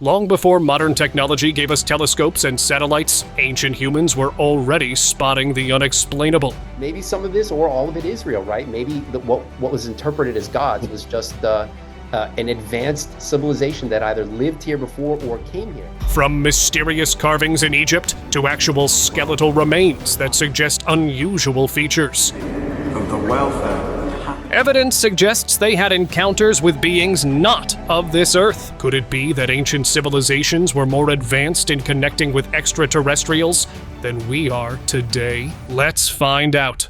Long before modern technology gave us telescopes and satellites, ancient humans were already spotting the unexplainable. Maybe some of this or all of it is real, right? Maybe what was interpreted as gods was just an advanced civilization that either lived here before or came here. From mysterious carvings in Egypt to actual skeletal remains that suggest unusual features. Of the welfare. Evidence suggests they had encounters with beings not of this earth. Could it be that ancient civilizations were more advanced in connecting with extraterrestrials than we are today? Let's find out.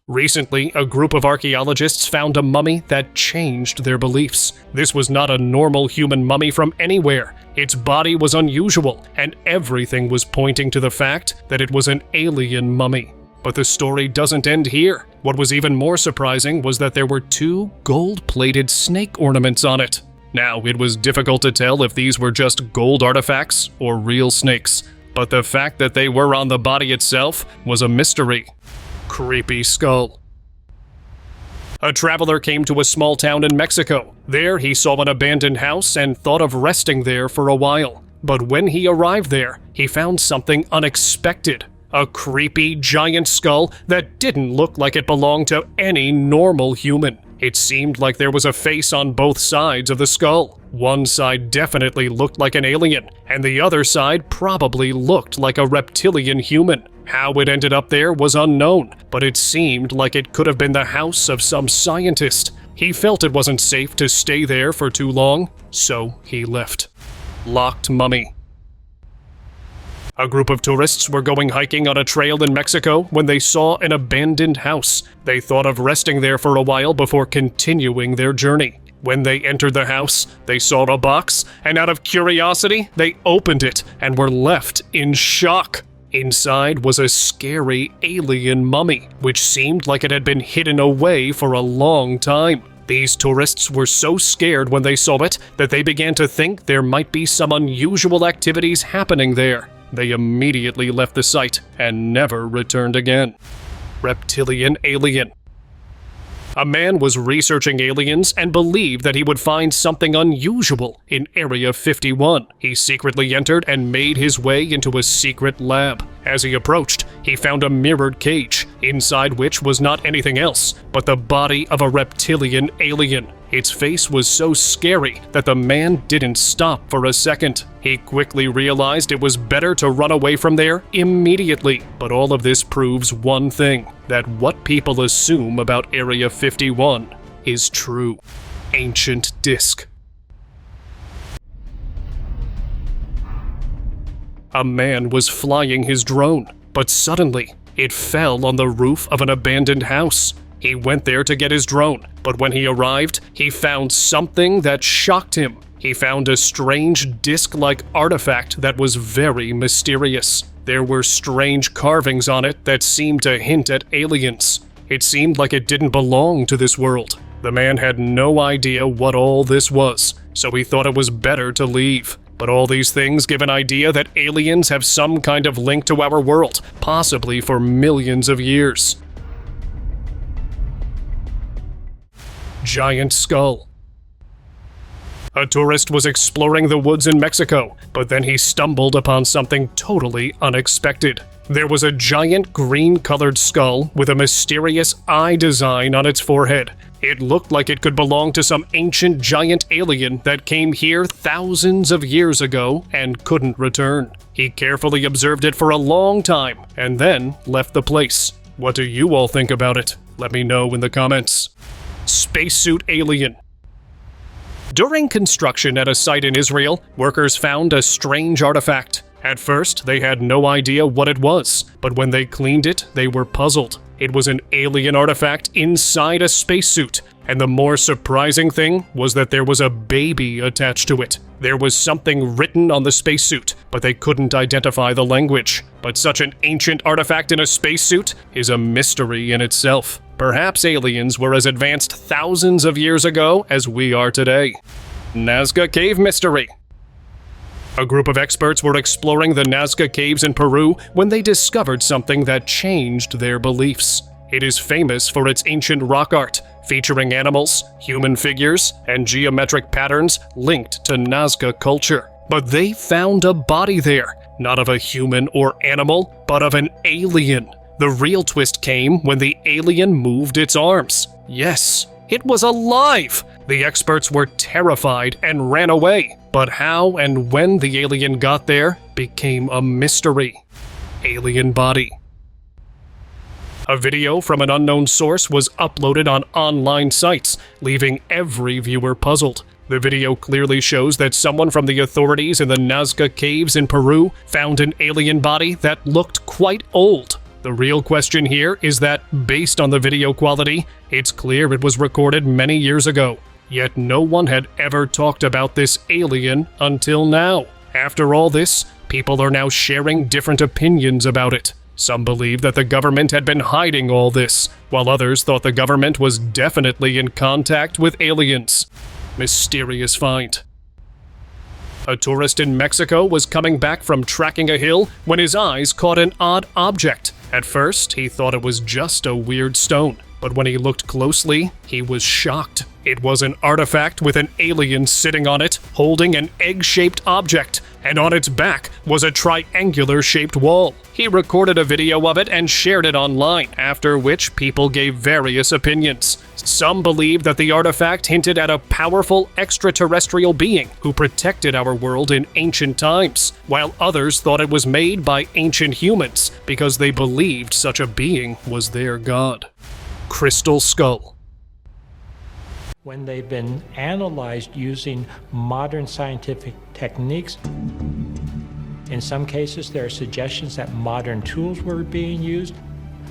Recently, a group of archaeologists found a mummy that changed their beliefs. This was not a normal human mummy from anywhere. Its body was unusual, and everything was pointing to the fact that it was an alien mummy. But the story doesn't end here. What was even more surprising was that there were 2 gold-plated snake ornaments on it. Now, it was difficult to tell if these were just gold artifacts or real snakes, but the fact that they were on the body itself was a mystery. Creepy skull. A traveler came to a small town in Mexico. There, he saw an abandoned house and thought of resting there for a while. But when he arrived there, he found something unexpected. A creepy, giant skull that didn't look like it belonged to any normal human. It seemed like there was a face on both sides of the skull. One side definitely looked like an alien, and the other side probably looked like a reptilian human. How it ended up there was unknown, but it seemed like it could have been the house of some scientist. He felt it wasn't safe to stay there for too long, so he left. Locked mummy. A group of tourists were going hiking on a trail in Mexico when they saw an abandoned house. They thought of resting there for a while before continuing their journey. When they entered the house, they saw a box, and out of curiosity, they opened it and were left in shock. Inside was a scary alien mummy, which seemed like it had been hidden away for a long time. These tourists were so scared when they saw it that they began to think there might be some unusual activities happening there. They immediately left the site and never returned again. Reptilian alien. A man was researching aliens and believed that he would find something unusual in Area 51. He secretly entered and made his way into a secret lab. As he approached, he found a mirrored cage, inside which was not anything else but the body of a reptilian alien. Its face was so scary that the man didn't stop for a second. He quickly realized it was better to run away from there immediately. But all of this proves one thing, that what people assume about Area 51 is true. Ancient disc. A man was flying his drone, but suddenly it fell on the roof of an abandoned house. He went there to get his drone, but when he arrived, he found something that shocked him. He found a strange disc-like artifact that was very mysterious. There were strange carvings on it that seemed to hint at aliens. It seemed like it didn't belong to this world. The man had no idea what all this was, so he thought it was better to leave. But all these things give an idea that aliens have some kind of link to our world, possibly for millions of years. Giant skull. A tourist was exploring the woods in Mexico, but then he stumbled upon something totally unexpected. There was a giant green-colored skull with a mysterious eye design on its forehead. It looked like it could belong to some ancient giant alien that came here thousands of years ago and couldn't return. He carefully observed it for a long time and then left the place. What do you all think about it? Let me know in the comments. Spacesuit alien. During construction at a site in Israel, workers found a strange artifact. At first, they had no idea what it was, but when they cleaned it, they were puzzled. It was an alien artifact inside a spacesuit, and the more surprising thing was that there was a baby attached to it. There was something written on the spacesuit, but they couldn't identify the language. But such an ancient artifact in a spacesuit is a mystery in itself. Perhaps aliens were as advanced thousands of years ago as we are today. Nazca Cave Mystery. A group of experts were exploring the Nazca caves in Peru when they discovered something that changed their beliefs. It is famous for its ancient rock art, featuring animals, human figures, and geometric patterns linked to Nazca culture. But they found a body there, not of a human or animal, but of an alien. The real twist came when the alien moved its arms. Yes, it was alive! The experts were terrified and ran away. But how and when the alien got there became a mystery. Alien body. A video from an unknown source was uploaded on online sites, leaving every viewer puzzled. The video clearly shows that someone from the authorities in the Nazka caves in Peru found an alien body that looked quite old. The real question here is that, based on the video quality, it's clear it was recorded many years ago. Yet no one had ever talked about this alien until now. After all this, people are now sharing different opinions about it. Some believe that the government had been hiding all this, while others thought the government was definitely in contact with aliens. Mysterious find. A tourist in Mexico was coming back from trekking a hill when his eyes caught an odd object. At first, he thought it was just a weird stone, but when he looked closely, he was shocked. It was an artifact with an alien sitting on it, holding an egg-shaped object, and on its back was a triangular-shaped wall. He recorded a video of it and shared it online, after which people gave various opinions. Some believed that the artifact hinted at a powerful extraterrestrial being who protected our world in ancient times, while others thought it was made by ancient humans because they believed such a being was their god. Crystal skull. When they've been analyzed using modern scientific techniques, in some cases there are suggestions that modern tools were being used.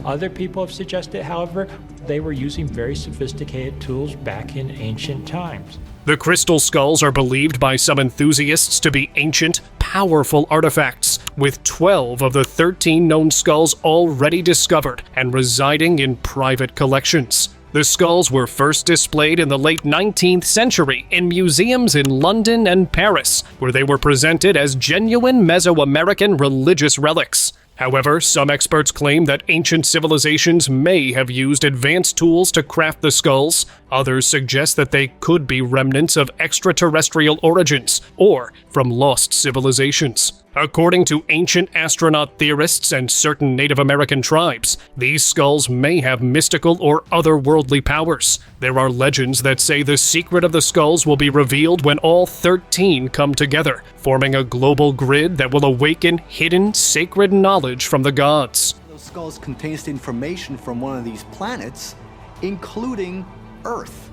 Other people have suggested, however, they were using very sophisticated tools back in ancient times. The crystal skulls are believed by some enthusiasts to be ancient, powerful artifacts, with 12 of the 13 known skulls already discovered and residing in private collections. The skulls were first displayed in the late 19th century in museums in London and Paris, where they were presented as genuine Mesoamerican religious relics. However, some experts claim that ancient civilizations may have used advanced tools to craft the skulls. Others suggest that they could be remnants of extraterrestrial origins or from lost civilizations. According to ancient astronaut theorists and certain Native American tribes, these skulls may have mystical or otherworldly powers. There are legends that say the secret of the skulls will be revealed when all 13 come together, forming a global grid that will awaken hidden sacred knowledge from the gods. Those skulls contains information from one of these planets, including Earth.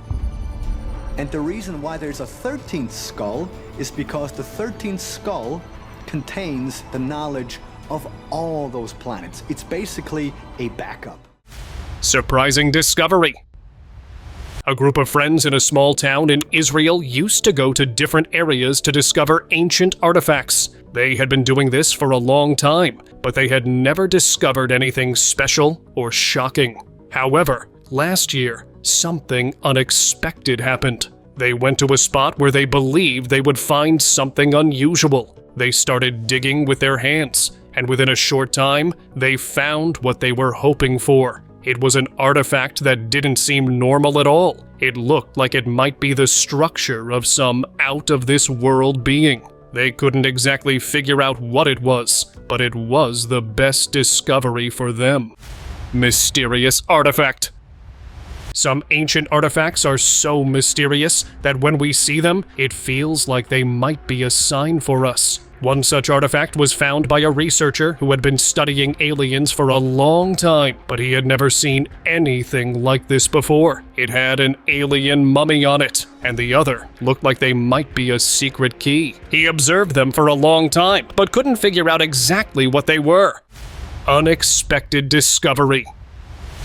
And the reason why there's a 13th skull is because the 13th skull contains the knowledge of all those planets. It's basically a backup. Surprising discovery. A group of friends in a small town in Israel used to go to different areas to discover ancient artifacts. They had been doing this for a long time, but they had never discovered anything special or shocking. However, last year, something unexpected happened. They went to a spot where they believed they would find something unusual. They started digging with their hands, and within a short time, they found what they were hoping for. It was an artifact that didn't seem normal at all. It looked like it might be the structure of some out-of-this-world being. They couldn't exactly figure out what it was, but it was the best discovery for them. Mysterious artifact. Some ancient artifacts are so mysterious that when we see them, it feels like they might be a sign for us. One such artifact was found by a researcher who had been studying aliens for a long time, but he had never seen anything like this before. It had an alien mummy on it, and the other looked like they might be a secret key. He observed them for a long time, but couldn't figure out exactly what they were. Unexpected discovery.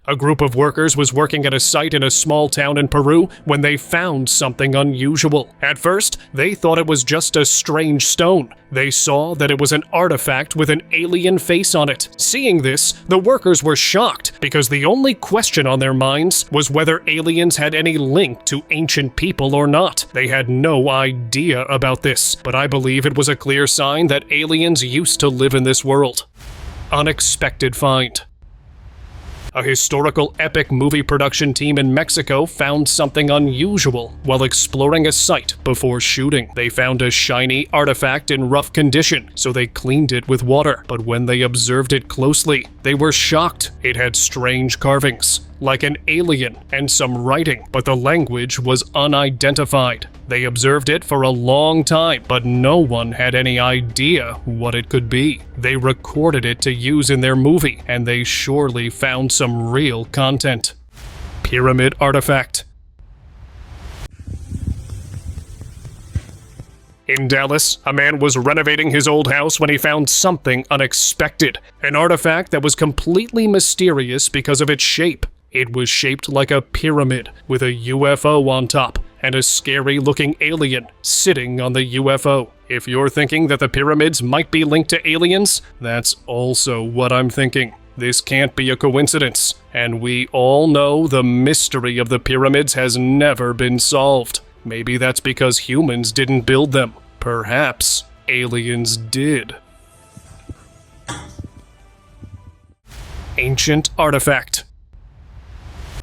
A group of workers was working at a site in a small town in Peru when they found something unusual. At first, they thought it was just a strange stone. They saw that it was an artifact with an alien face on it. Seeing this, the workers were shocked because the only question on their minds was whether aliens had any link to ancient people or not. They had no idea about this, but I believe it was a clear sign that aliens used to live in this world. Unexpected find. A historical epic movie production team in Mexico found something unusual while exploring a site before shooting. They found a shiny artifact in rough condition, so they cleaned it with water. But when they observed it closely, they were shocked. It had strange carvings, like an alien, and some writing, but the language was unidentified. They observed it for a long time, but no one had any idea what it could be. They recorded it to use in their movie, and they surely found some real content. Pyramid artifact. In Dallas, a man was renovating his old house when he found something unexpected, an artifact that was completely mysterious because of its shape. It was shaped like a pyramid with a UFO on top and a scary-looking alien sitting on the UFO. If you're thinking that the pyramids might be linked to aliens, that's also what I'm thinking. This can't be a coincidence, and we all know the mystery of the pyramids has never been solved. Maybe that's because humans didn't build them. Perhaps aliens did. Ancient artifact.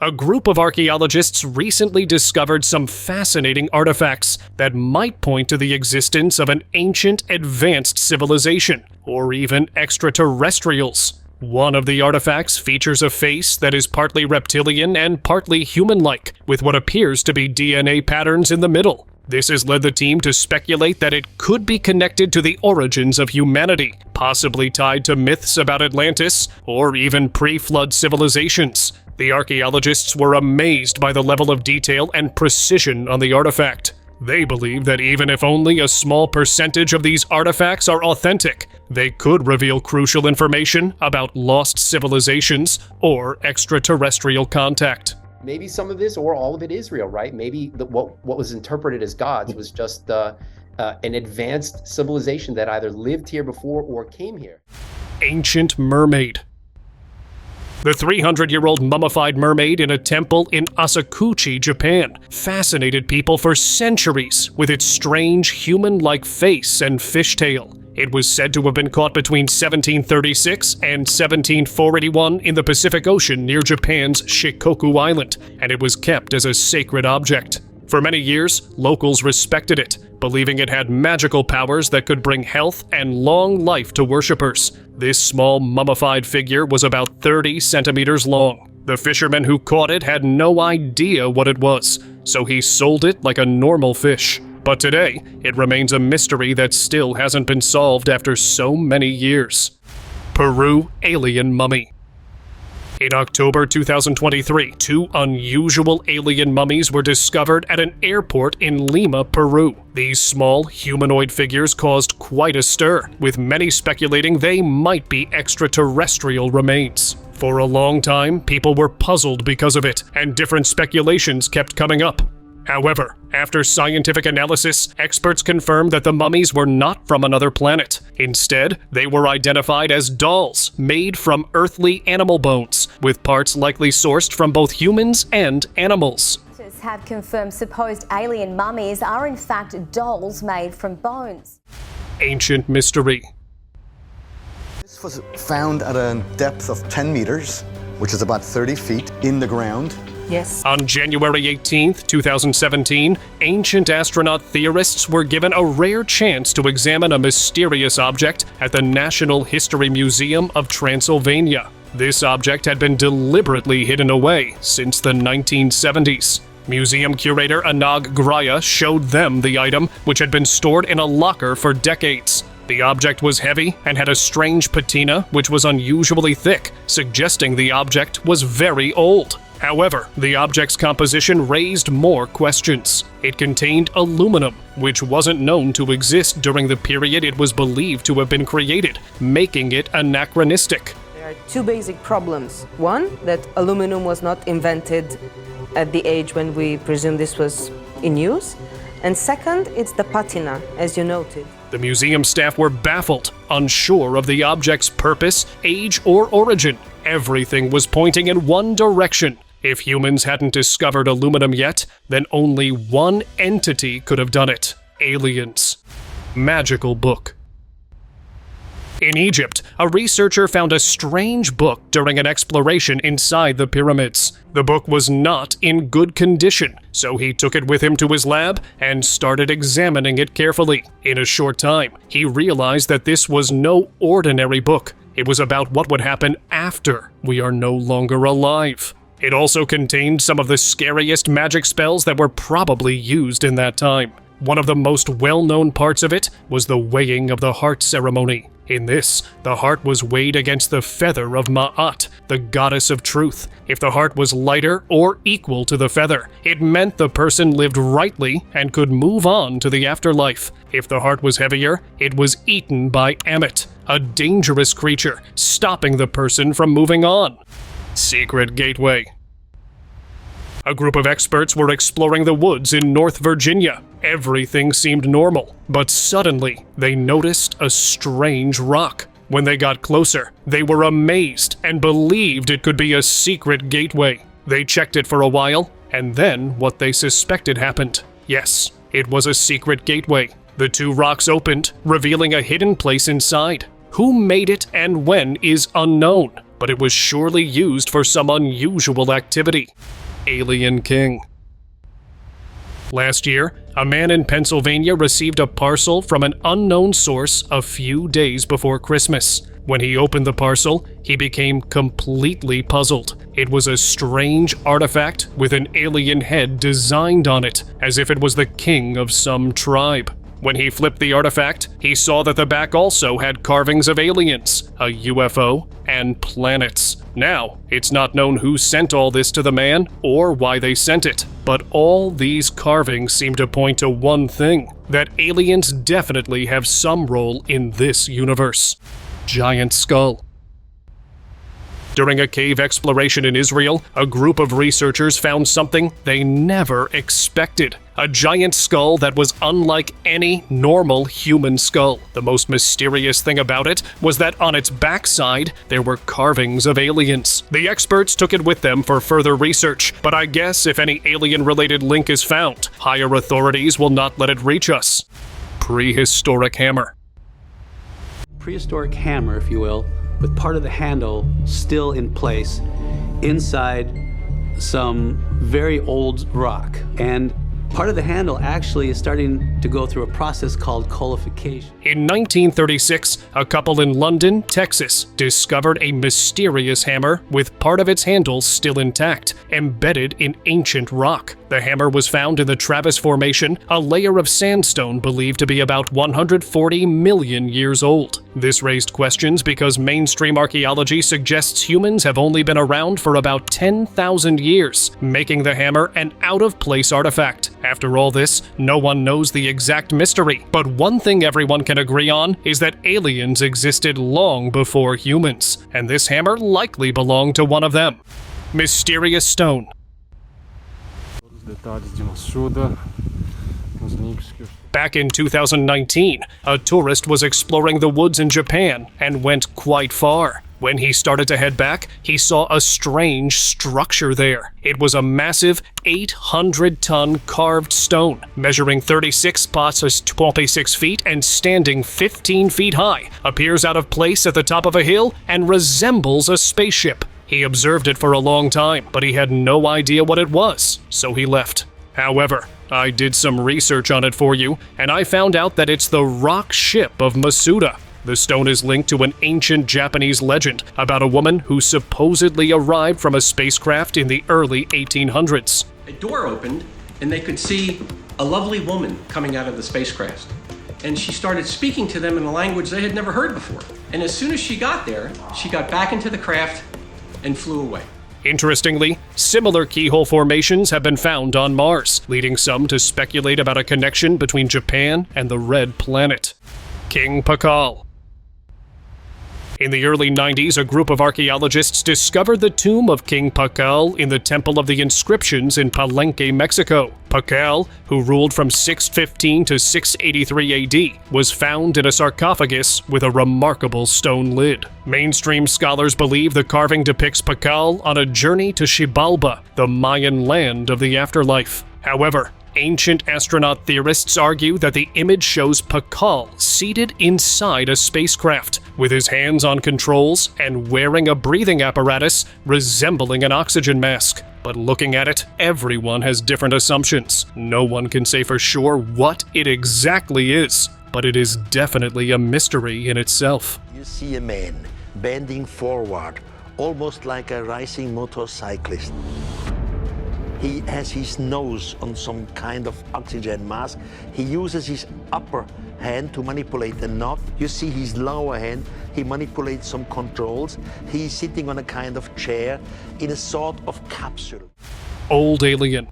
A group of archaeologists recently discovered some fascinating artifacts that might point to the existence of an ancient advanced civilization, or even extraterrestrials. One of the artifacts features a face that is partly reptilian and partly human-like, with what appears to be DNA patterns in the middle. This has led the team to speculate that it could be connected to the origins of humanity, possibly tied to myths about Atlantis or even pre-flood civilizations. The archaeologists were amazed by the level of detail and precision on the artifact. They believe that even if only a small percentage of these artifacts are authentic, they could reveal crucial information about lost civilizations or extraterrestrial contact. Maybe some of this or all of it is real, right? Maybe what was interpreted as gods was just an advanced civilization that either lived here before or came here. Ancient mermaid. The 300-year-old mummified mermaid in a temple in Asakuchi, Japan, fascinated people for centuries with its strange human-like face and fishtail. It was said to have been caught between 1736 and 17481 in the Pacific Ocean near Japan's Shikoku Island, and it was kept as a sacred object. For many years, locals respected it, believing it had magical powers that could bring health and long life to worshippers. This small mummified figure was about 30 centimeters long. The fisherman who caught it had no idea what it was, so he sold it like a normal fish. But today, it remains a mystery that still hasn't been solved after so many years. Peru alien mummy. In October 2023, two unusual alien mummies were discovered at an airport in Lima, Peru. These small, humanoid figures caused quite a stir, with many speculating they might be extraterrestrial remains. For a long time, people were puzzled because of it, and different speculations kept coming up. However, after scientific analysis, experts confirmed that the mummies were not from another planet. Instead, they were identified as dolls made from earthly animal bones, with parts likely sourced from both humans and animals. Scientists have confirmed supposed alien mummies are in fact dolls made from bones. Ancient mystery. This was found at a depth of 10 meters, which is about 30 feet in the ground. Yes. On January 18, 2017, ancient astronaut theorists were given a rare chance to examine a mysterious object at the National History Museum of Transylvania. This object had been deliberately hidden away since the 1970s. Museum curator Anag Graya showed them the item, which had been stored in a locker for decades. The object was heavy and had a strange patina which was unusually thick, suggesting the object was very old. However, the object's composition raised more questions. It contained aluminum, which wasn't known to exist during the period it was believed to have been created, making it anachronistic. There are two basic problems. One, that aluminum was not invented at the age when we presume this was in use. And second, it's the patina, as you noted. The museum staff were baffled, unsure of the object's purpose, age, or origin. Everything was pointing in one direction. If humans hadn't discovered aluminum yet, then only one entity could have done it: aliens. Magical book. In Egypt, a researcher found a strange book during an exploration inside the pyramids. The book was not in good condition, so he took it with him to his lab and started examining it carefully. In a short time, he realized that this was no ordinary book. It was about what would happen after we are no longer alive. It also contained some of the scariest magic spells that were probably used in that time. One of the most well-known parts of it was the weighing of the heart ceremony. In this, the heart was weighed against the feather of Ma'at, the goddess of truth. If the heart was lighter or equal to the feather, it meant the person lived rightly and could move on to the afterlife. If the heart was heavier, it was eaten by Ammit, a dangerous creature, stopping the person from moving on. Secret Gateway. A group of experts were exploring the woods in North Virginia. Everything seemed normal, but suddenly they noticed a strange rock. When they got closer, they were amazed and believed it could be a secret gateway. They checked it for a while, and then what they suspected happened. Yes, it was a secret gateway. The two rocks opened, revealing a hidden place inside. Who made it and when is unknown, but it was surely used for some unusual activity. Alien King. Last year, a man in Pennsylvania received a parcel from an unknown source a few days before Christmas. When he opened the parcel, he became completely puzzled. It was a strange artifact with an alien head designed on it, as if it was the king of some tribe. When he flipped the artifact, he saw that the back also had carvings of aliens, a UFO, and planets. Now, it's not known who sent all this to the man or why they sent it, but all these carvings seem to point to one thing, that aliens definitely have some role in this universe. Giant skull. During a cave exploration in Israel, a group of researchers found something they never expected. A giant skull that was unlike any normal human skull. The most mysterious thing about it was that on its backside, there were carvings of aliens. The experts took it with them for further research, but I guess if any alien-related link is found, higher authorities will not let it reach us. Prehistoric hammer. Prehistoric hammer, if you will, with part of the handle still in place inside some very old rock. And part of the handle actually is starting to go through a process called coilification. In 1936, a couple in London, Texas, discovered a mysterious hammer with part of its handle still intact, embedded in ancient rock. The hammer was found in the Travis Formation, a layer of sandstone believed to be about 140 million years old. This raised questions because mainstream archaeology suggests humans have only been around for about 10,000 years, making the hammer an out-of-place artifact. After all this, no one knows the exact mystery, but one thing everyone can agree on is that aliens existed long before humans, and this hammer likely belonged to one of them. Mysterious stone. Back in 2019, a tourist was exploring the woods in Japan and went quite far. When he started to head back, he saw a strange structure there. It was a massive 800-ton carved stone, measuring 36 spots as 26 feet and standing 15 feet high, appears out of place at the top of a hill, and resembles a spaceship. He observed it for a long time, but he had no idea what it was, so he left. However, I did some research on it for you, and I found out that it's the rock ship of Masuda. The stone is linked to an ancient Japanese legend about a woman who supposedly arrived from a spacecraft in the early 1800s. A door opened, and they could see a lovely woman coming out of the spacecraft. And she started speaking to them in a language they had never heard before. And as soon as she got there, she got back into the craft and flew away. Interestingly, similar keyhole formations have been found on Mars, leading some to speculate about a connection between Japan and the Red Planet. King Pakal. In the early 90s, a group of archaeologists discovered the tomb of King Pakal in the Temple of the Inscriptions in Palenque, Mexico. Pakal, who ruled from 615 to 683 AD, was found in a sarcophagus with a remarkable stone lid. Mainstream scholars believe the carving depicts Pakal on a journey to Xibalba, the Mayan land of the afterlife. However, ancient astronaut theorists argue that the image shows Pakal seated inside a spacecraft, with his hands on controls and wearing a breathing apparatus resembling an oxygen mask. But looking at it, everyone has different assumptions. No one can say for sure what it exactly is, but it is definitely a mystery in itself. You see a man bending forward, almost like a racing motorcyclist. He has his nose on some kind of oxygen mask. He uses his upper hand to manipulate the knob. You see his lower hand, he manipulates some controls. He's sitting on a kind of chair in a sort of capsule. Old alien.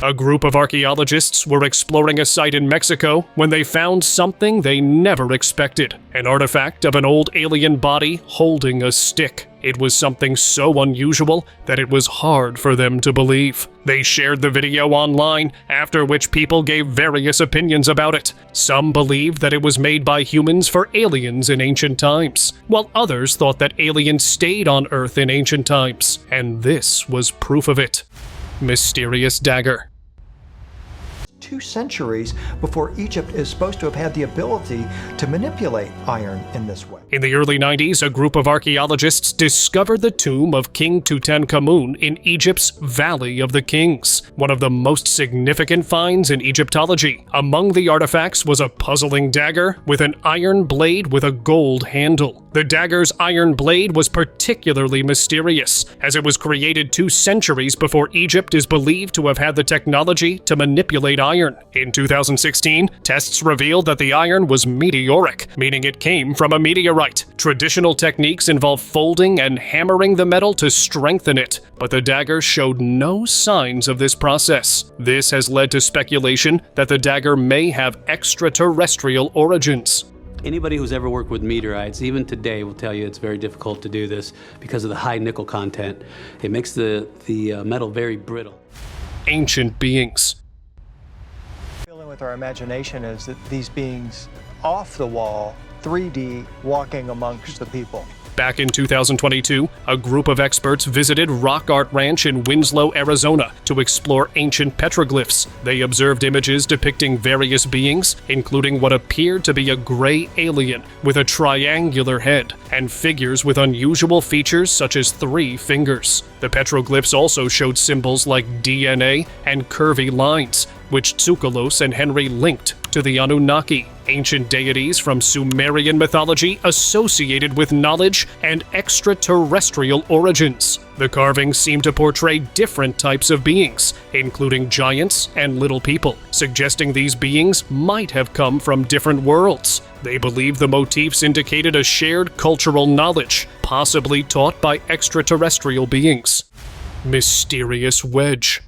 A group of archaeologists were exploring a site in Mexico when they found something they never expected. An artifact of an old alien body holding a stick. It was something so unusual that it was hard for them to believe. They shared the video online, after which people gave various opinions about it. Some believed that it was made by humans for aliens in ancient times, while others thought that aliens stayed on Earth in ancient times, and this was proof of it. Mysterious dagger. 2 centuries before Egypt is supposed to have had the ability to manipulate iron in this way. In the early 90s, a group of archaeologists discovered the tomb of King Tutankhamun in Egypt's Valley of the Kings, one of the most significant finds in Egyptology. Among the artifacts was a puzzling dagger with an iron blade with a gold handle. The dagger's iron blade was particularly mysterious, as it was created 2 centuries before Egypt is believed to have had the technology to manipulate iron. In 2016, tests revealed that the iron was meteoric, meaning it came from a meteorite. Traditional techniques involve folding and hammering the metal to strengthen it, but the dagger showed no signs of this process. This has led to speculation that the dagger may have extraterrestrial origins. Anybody who's ever worked with meteorites, even today, will tell you it's very difficult to do this because of the high nickel content. It makes the metal very brittle. Ancient beings. Feeling with our imagination is that these beings off the wall, 3D, walking amongst the people. Back in 2022, a group of experts visited Rock Art Ranch in Winslow, Arizona to explore ancient petroglyphs. They observed images depicting various beings, including what appeared to be a gray alien with a triangular head, and figures with unusual features such as 3 fingers. The petroglyphs also showed symbols like DNA and curvy lines, which Tsoukalos and Henry linked to the Anunnaki, ancient deities from Sumerian mythology associated with knowledge and extraterrestrial origins. The carvings seem to portray different types of beings, including giants and little people, suggesting these beings might have come from different worlds. They believe the motifs indicated a shared cultural knowledge, possibly taught by extraterrestrial beings. Mysterious wedge.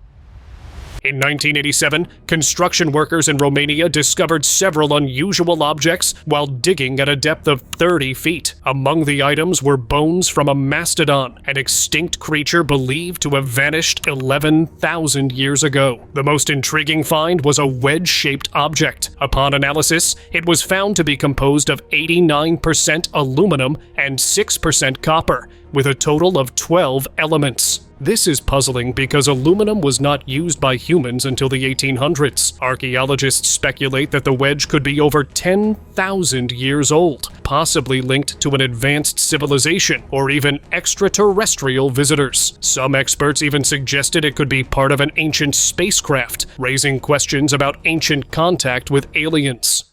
In 1987, construction workers in Romania discovered several unusual objects while digging at a depth of 30 feet. Among the items were bones from a mastodon, an extinct creature believed to have vanished 11,000 years ago. The most intriguing find was a wedge-shaped object. Upon analysis, it was found to be composed of 89% aluminum and 6% copper, with a total of 12 elements. This is puzzling because aluminum was not used by humans until the 1800s. Archaeologists speculate that the wedge could be over 10,000 years old, possibly linked to an advanced civilization or even extraterrestrial visitors. Some experts even suggested it could be part of an ancient spacecraft, raising questions about ancient contact with aliens.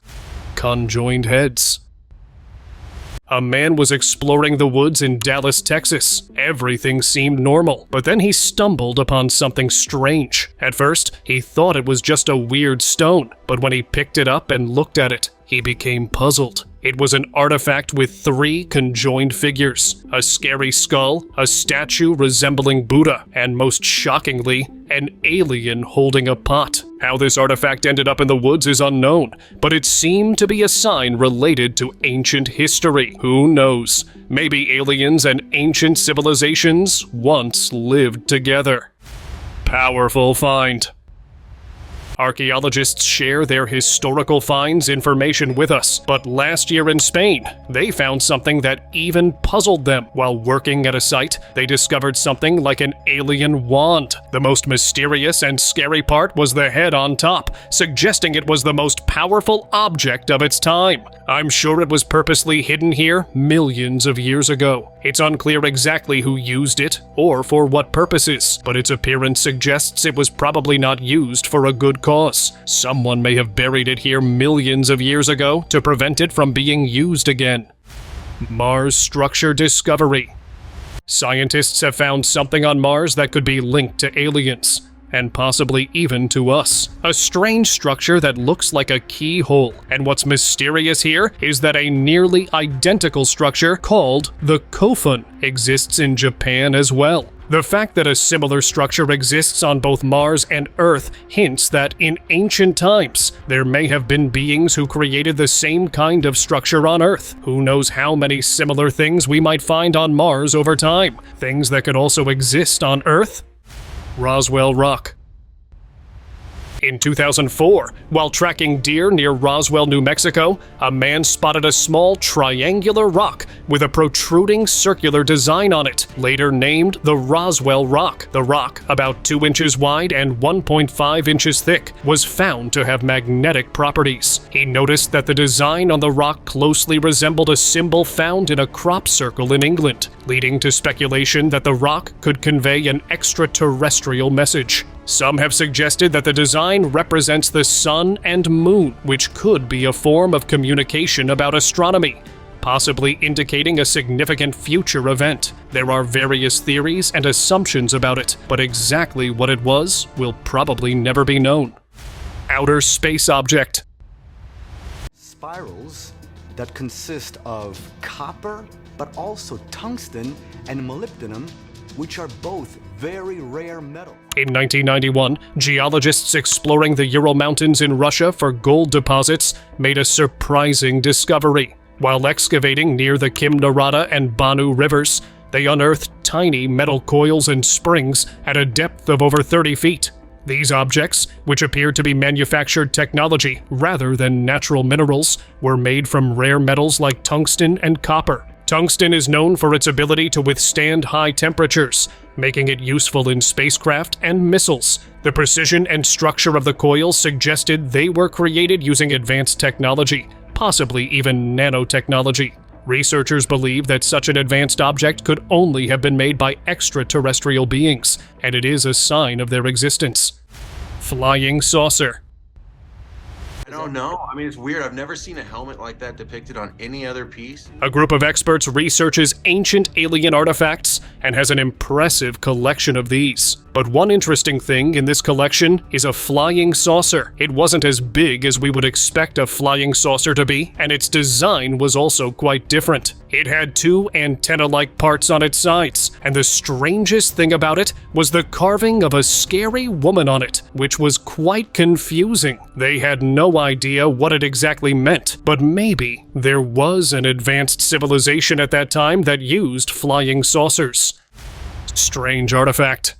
Conjoined heads. A man was exploring the woods in Dallas, Texas. Everything seemed normal, but then he stumbled upon something strange. At first, he thought it was just a weird stone, but when he picked it up and looked at it, he became puzzled. It was an artifact with 3 conjoined figures, a scary skull, a statue resembling Buddha, and most shockingly, an alien holding a pot. How this artifact ended up in the woods is unknown, but it seemed to be a sign related to ancient history. Who knows? Maybe aliens and ancient civilizations once lived together. Powerful find. Archaeologists share their historical finds information with us, but last year in Spain, they found something that even puzzled them. While working at a site, they discovered something like an alien wand. The most mysterious and scary part was the head on top, suggesting it was the most powerful object of its time. I'm sure it was purposely hidden here millions of years ago. It's unclear exactly who used it or for what purposes, but its appearance suggests it was probably not used for a good cause. Someone may have buried it here millions of years ago to prevent it from being used again. Mars structure discovery. Scientists have found something on Mars that could be linked to aliens, and possibly even to us. A strange structure that looks like a keyhole. And what's mysterious here is that a nearly identical structure called the coffin exists in Japan as well. The fact that a similar structure exists on both Mars and Earth hints that in ancient times, there may have been beings who created the same kind of structure on Earth. Who knows how many similar things we might find on Mars over time? Things that could also exist on Earth? Roswell Rock. In 2004, while tracking deer near Roswell, New Mexico, a man spotted a small triangular rock with a protruding circular design on it, later named the Roswell Rock. The rock, about 2 inches wide and 1.5 inches thick, was found to have magnetic properties. He noticed that the design on the rock closely resembled a symbol found in a crop circle in England, leading to speculation that the rock could convey an extraterrestrial message. Some have suggested that the design represents the sun and moon, which could be a form of communication about astronomy, possibly indicating a significant future event. There are various theories and assumptions about it, but exactly what it was will probably never be known. Outer space object. Spirals that consist of copper, but also tungsten and molybdenum, which are both very rare metals. In 1991, geologists exploring the Ural Mountains in Russia for gold deposits made a surprising discovery. While excavating near the Kimnarada and Banu rivers, they unearthed tiny metal coils and springs at a depth of over 30 feet. These objects, which appeared to be manufactured technology rather than natural minerals, were made from rare metals like tungsten and copper. Tungsten is known for its ability to withstand high temperatures, making it useful in spacecraft and missiles. The precision and structure of the coils suggested they were created using advanced technology, possibly even nanotechnology. Researchers believe that such an advanced object could only have been made by extraterrestrial beings, and it is a sign of their existence. Flying saucer. I don't know. I mean, it's weird. I've never seen a helmet like that depicted on any other piece. A group of experts researches ancient alien artifacts and has an impressive collection of these. But one interesting thing in this collection is a flying saucer. It wasn't as big as we would expect a flying saucer to be, and its design was also quite different. It had 2 antenna-like parts on its sides, and the strangest thing about it was the carving of a scary woman on it, which was quite confusing. They had no idea what it exactly meant, but maybe there was an advanced civilization at that time that used flying saucers. Strange artifact.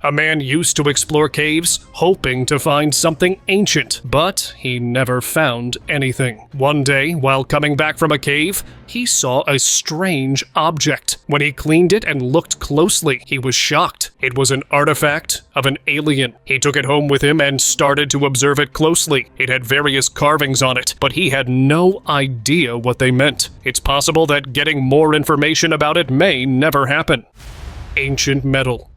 A man used to explore caves, hoping to find something ancient, but he never found anything. One day, while coming back from a cave, he saw a strange object. When he cleaned it and looked closely, he was shocked. It was an artifact of an alien. He took it home with him and started to observe it closely. It had various carvings on it, but he had no idea what they meant. It's possible that getting more information about it may never happen. Ancient metal.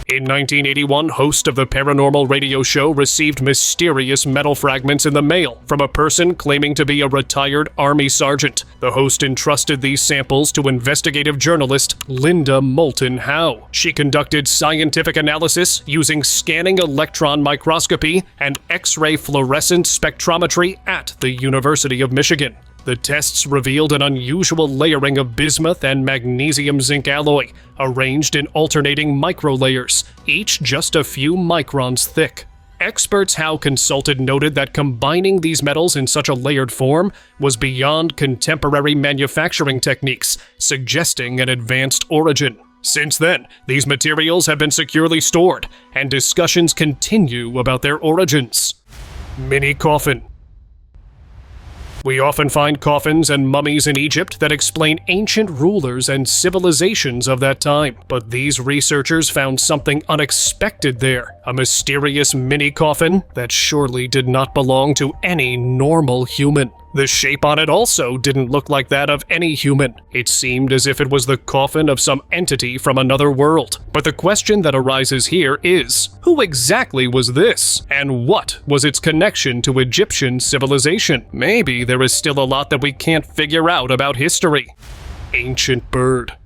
In 1981, host of the paranormal radio show received mysterious metal fragments in the mail from a person claiming to be a retired Army sergeant. The host entrusted these samples to investigative journalist Linda Moulton Howe. She conducted scientific analysis using scanning electron microscopy and X-ray fluorescence spectrometry at the University of Michigan. The tests revealed an unusual layering of bismuth and magnesium zinc alloy, arranged in alternating microlayers, each just a few microns thick. Experts Howe consulted noted that combining these metals in such a layered form was beyond contemporary manufacturing techniques, suggesting an advanced origin. Since then, these materials have been securely stored, and discussions continue about their origins. Mini coffin. We often find coffins and mummies in Egypt that explain ancient rulers and civilizations of that time. But these researchers found something unexpected there. A mysterious mini coffin that surely did not belong to any normal human. The shape on it also didn't look like that of any human. It seemed as if it was the coffin of some entity from another world. But the question that arises here is, who exactly was this? And what was its connection to Egyptian civilization? Maybe there is still a lot that we can't figure out about history. Ancient bird.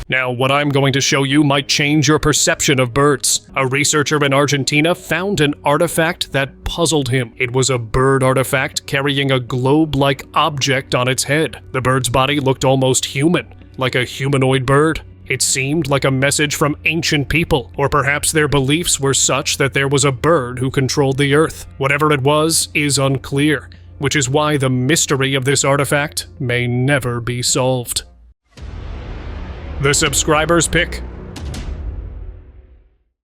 Now, what I'm going to show you might change your perception of birds. A researcher in Argentina found an artifact that puzzled him. It was a bird artifact carrying a globe-like object on its head. The bird's body looked almost human, like a humanoid bird. It seemed like a message from ancient people, or perhaps their beliefs were such that there was a bird who controlled the earth. Whatever it was is unclear, which is why the mystery of this artifact may never be solved. The subscriber's pick.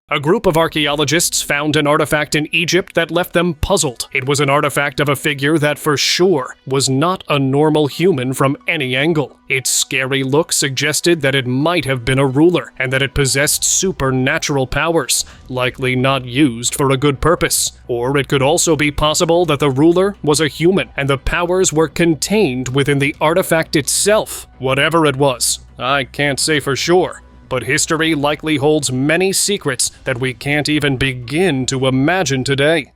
A group of archaeologists found an artifact in Egypt that left them puzzled. It was an artifact of a figure that for sure was not a normal human from any angle. Its scary look suggested that it might have been a ruler, and that it possessed supernatural powers, likely not used for a good purpose. Or it could also be possible that the ruler was a human, and the powers were contained within the artifact itself. Whatever it was, I can't say for sure. But history likely holds many secrets that we can't even begin to imagine today.